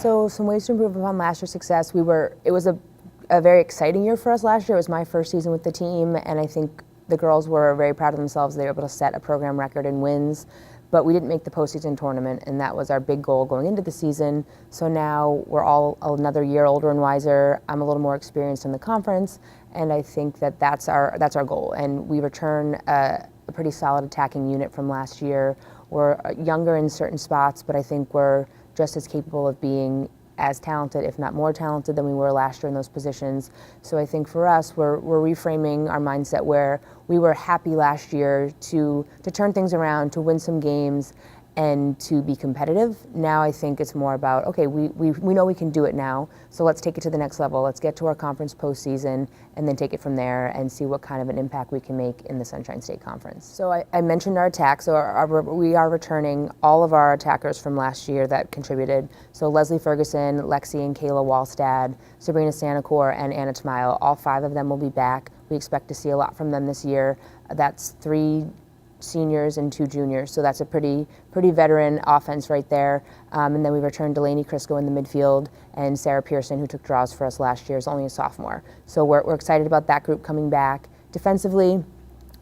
So some ways to improve upon last year's success. It was a very exciting year for us last year. It was my first season with the team, and I think the girls were very proud of themselves. They were able to set a program record in wins, but we didn't make the postseason tournament, and that was our big goal going into the season. So now we're all another year older and wiser. I'm a little more experienced in the conference, and I think that that's our goal. And we return a pretty solid attacking unit from last year. We're younger in certain spots, but I think we're just as capable of being as talented, if not more talented, than we were last year in those positions. So I think for us, we're reframing our mindset where we were happy last year to turn things around, to win some games, and to be competitive. Now I think it's more about, okay, we know we can do it now, so let's take it to the next level. Let's get to our conference postseason and then take it from there and see what kind of an impact we can make in the Sunshine State Conference. So I mentioned our attack, so we are returning all of our attackers from last year that contributed. So Leslie Ferguson, Lexi and Kayla Wallstad, Sabrina Sanacor, and Anna Tamayo, all 5 of them will be back. We expect to see a lot from them this year. That's 3 seniors and 2 juniors, so that's a pretty veteran offense right there. And then we returned Delaney Crisco in the midfield, and Sarah Pearson, who took draws for us last year, is only a sophomore. So we're excited about that group coming back. Defensively,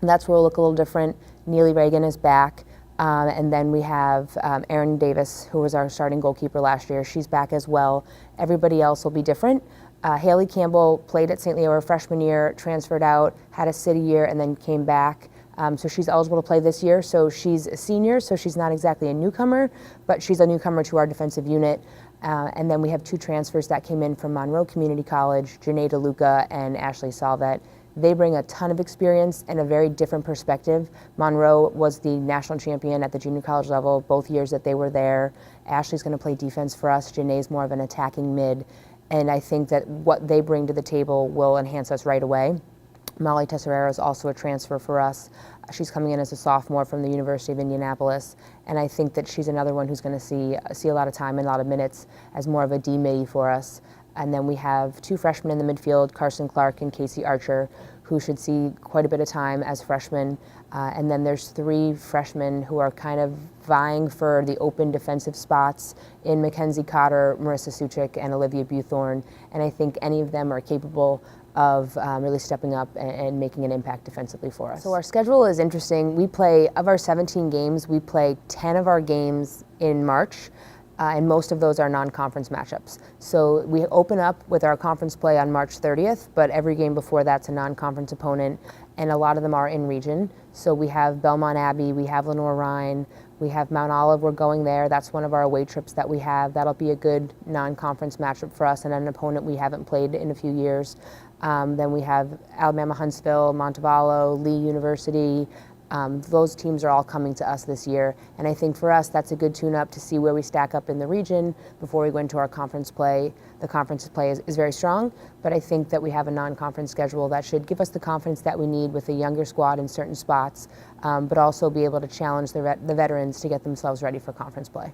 that's where we'll look a little different. Neely Reagan is back, and then we have Erin Davis, who was our starting goalkeeper last year. She's back as well. Everybody else will be different. Haley Campbell played at St. Leo her freshman year, transferred out, had a city year, and then came back. So she's eligible to play this year. So she's a senior, so she's not exactly a newcomer, but she's a newcomer to our defensive unit. And then we have 2 transfers that came in from Monroe Community College, Janae DeLuca and Ashley Salvet. They bring a ton of experience and a very different perspective. Monroe was the national champion at the junior college level both years that they were there. Ashley's going to play defense for us. Janae's more of an attacking mid. And I think that what they bring to the table will enhance us right away. Molly Tesserera is also a transfer for us. She's coming in as a sophomore from the University of Indianapolis, and I think that she's another one who's going to see a lot of time and a lot of minutes as more of a D-midi for us. And then we have 2 freshmen in the midfield, Carson Clark and Casey Archer, who should see quite a bit of time as freshmen. And then there's 3 freshmen who are kind of vying for the open defensive spots in Mackenzie Cotter, Marissa Suchik, and Olivia Buthorn. And I think any of them are capable of really stepping up and making an impact defensively for us. So our schedule is interesting. We play, of our 17 games, we play 10 of our games in March, and most of those are non-conference matchups. So we open up with our conference play on March 30th, but every game before that's a non-conference opponent, and a lot of them are in region. So we have Belmont Abbey, we have Lenore Rhine, we have Mount Olive, we're going there. That's one of our away trips that we have. That'll be a good non-conference matchup for us and an opponent we haven't played in a few years. Then we have Alabama Huntsville, Montevallo, Lee University. Those teams are all coming to us this year. And I think for us, that's a good tune-up to see where we stack up in the region before we go into our conference play. The conference play is very strong, but I think that we have a non-conference schedule that should give us the confidence that we need with a younger squad in certain spots, but also be able to challenge the veterans to get themselves ready for conference play.